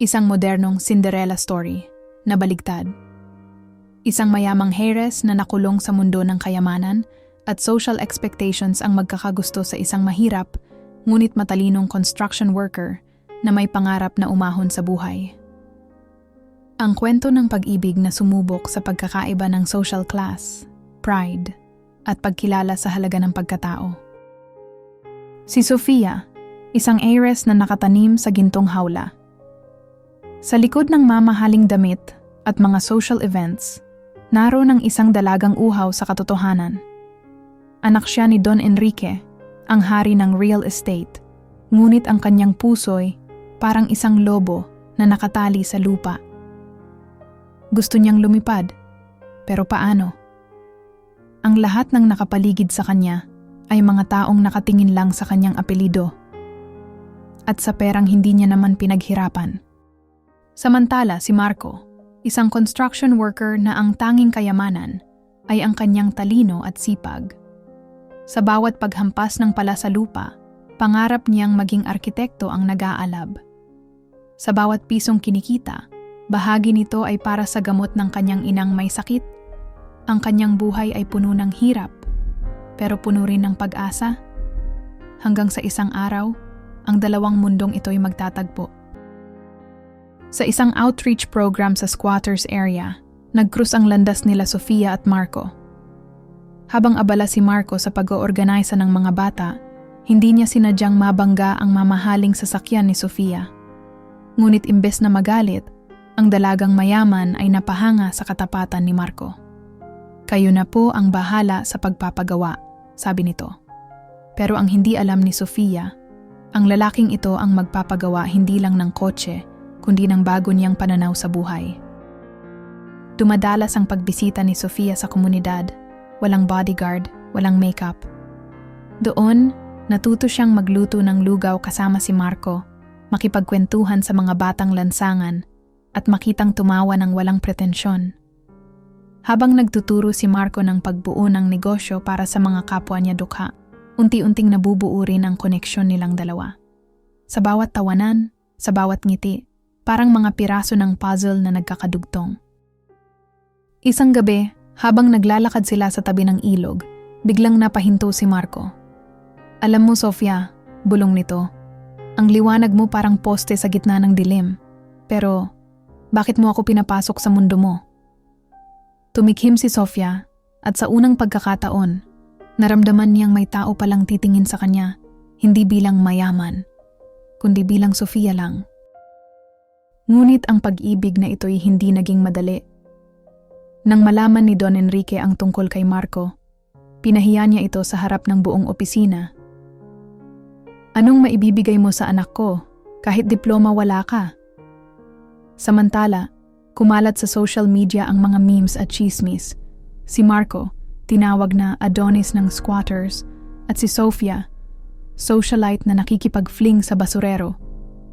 Isang modernong Cinderella story na baligtad. Isang mayamang heiress na nakulong sa mundo ng kayamanan at social expectations ang magkakagusto sa isang mahirap ngunit matalinong construction worker na may pangarap na umahon sa buhay. Ang kwento ng pag-ibig na sumubok sa pagkakaiba ng social class, pride, at pagkilala sa halaga ng pagkatao. Si Sofia, isang heiress na nakatanim sa gintong hawla. Sa likod ng mamahaling damit at mga social events, naroon ang isang dalagang uhaw sa katotohanan. Anak siya ni Don Enrique, ang hari ng real estate, ngunit ang kanyang puso'y parang isang lobo na nakatali sa lupa. Gusto niyang lumipad, pero paano? Ang lahat ng nakapaligid sa kanya ay mga taong nakatingin lang sa kanyang apelido at sa perang hindi niya naman pinaghirapan. Samantala si Marco, isang construction worker na ang tanging kayamanan ay ang kanyang talino at sipag. Sa bawat paghampas ng pala sa lupa, pangarap niyang maging arkitekto ang nag-aalab. Sa bawat pisong kinikita, bahagi nito ay para sa gamot ng kanyang inang may sakit. Ang kanyang buhay ay puno ng hirap, pero puno rin ng pag-asa. Hanggang sa isang araw, ang dalawang mundong ito'y magtatagpo. Sa isang outreach program sa squatters area, nagkrus ang landas nila Sofia at Marco. Habang abala si Marco sa pag-oorganisa ng mga bata, hindi niya sinadyang mabangga ang mamahaling sasakyan ni Sofia. Ngunit imbes na magalit, ang dalagang mayaman ay napahanga sa katapatan ni Marco. "Kayo na po ang bahala sa pagpapagawa," sabi nito. Pero ang hindi alam ni Sofia, ang lalaking ito ang magpapagawa hindi lang ng kotse, kundi ng bago niyang pananaw sa buhay. Dumadalas ang pagbisita ni Sofia sa komunidad, walang bodyguard, walang makeup. Doon, natuto siyang magluto ng lugaw kasama si Marco, makipagkwentuhan sa mga batang lansangan, at makitang tumawa ng walang pretensyon. Habang nagtuturo si Marco ng pagbuo ng negosyo para sa mga kapwa niya dukha, unti-unting nabubuo rin ang koneksyon nilang dalawa. Sa bawat tawanan, sa bawat ngiti, parang mga piraso ng puzzle na nagkakadugtong. Isang gabi, habang naglalakad sila sa tabi ng ilog, biglang napahinto si Marco. "Alam mo, Sofia," bulong nito, "ang liwanag mo parang poste sa gitna ng dilim. Pero, bakit mo ako pinapasok sa mundo mo?" Tumikhim si Sofia, at sa unang pagkakataon, naramdaman niyang may tao palang titingin sa kanya, hindi bilang mayaman, kundi bilang Sofia lang. Ngunit ang pag-ibig na ito'y hindi naging madali. Nang malaman ni Don Enrique ang tungkol kay Marco, pinahiya niya ito sa harap ng buong opisina. "Anong maibibigay mo sa anak ko? Kahit diploma wala ka." Samantala, kumalat sa social media ang mga memes at chismis. Si Marco, tinawag na Adonis ng squatters, at si Sofia, socialite na nakikipag-fling sa basurero.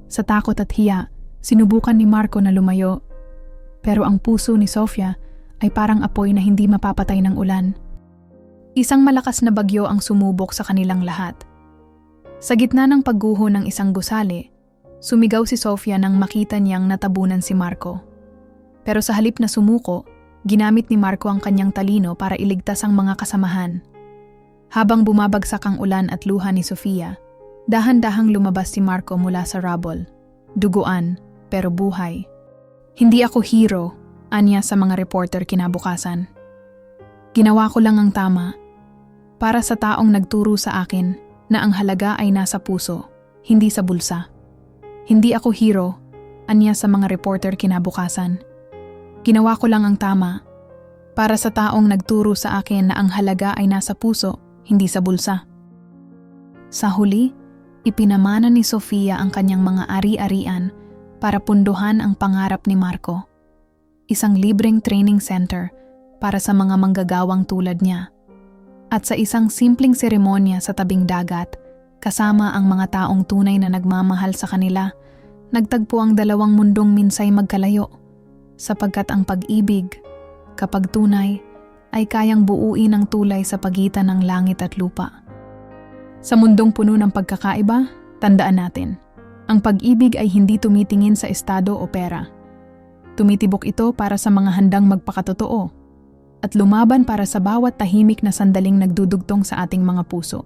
Sa takot at hiya, sinubukan ni Marco na lumayo, pero ang puso ni Sofia ay parang apoy na hindi mapapatay ng ulan. Isang malakas na bagyo ang sumubok sa kanilang lahat. Sa gitna ng pagguho ng isang gusali, sumigaw si Sofia nang makita niyang natabunan si Marco. Pero sa halip na sumuko, ginamit ni Marco ang kanyang talino para iligtas ang mga kasamahan. Habang bumabagsak ang ulan at luha ni Sofia, dahan-dahang lumabas si Marco mula sa rubble. Duguan, pero buhay. "Hindi ako hero," anya sa mga reporter kinabukasan. "Ginawa ko lang ang tama. Para sa taong nagturo sa akin na ang halaga ay nasa puso, hindi sa bulsa. Hindi ako hero," anya sa mga reporter kinabukasan. "Ginawa ko lang ang tama. Para sa taong nagturo sa akin na ang halaga ay nasa puso, hindi sa bulsa." Sa huli, ipinamana ni Sofia ang kanyang mga ari-arian para punduhan ang pangarap ni Marco. Isang libreng training center para sa mga manggagawang tulad niya. At sa isang simpleng seremonya sa tabing dagat, kasama ang mga taong tunay na nagmamahal sa kanila, nagtagpo ang dalawang mundong minsay magkalayo, sapagkat ang pag-ibig, kapag tunay, ay kayang buuin ang tulay sa pagitan ng langit at lupa. Sa mundong puno ng pagkakaiba, tandaan natin, Ang pag-ibig ay hindi tumitingin sa estado o pera. Tumitibok ito para sa mga handang magpakatotoo at lumaban para sa bawat tahimik na sandaling nagdudugtong sa ating mga puso.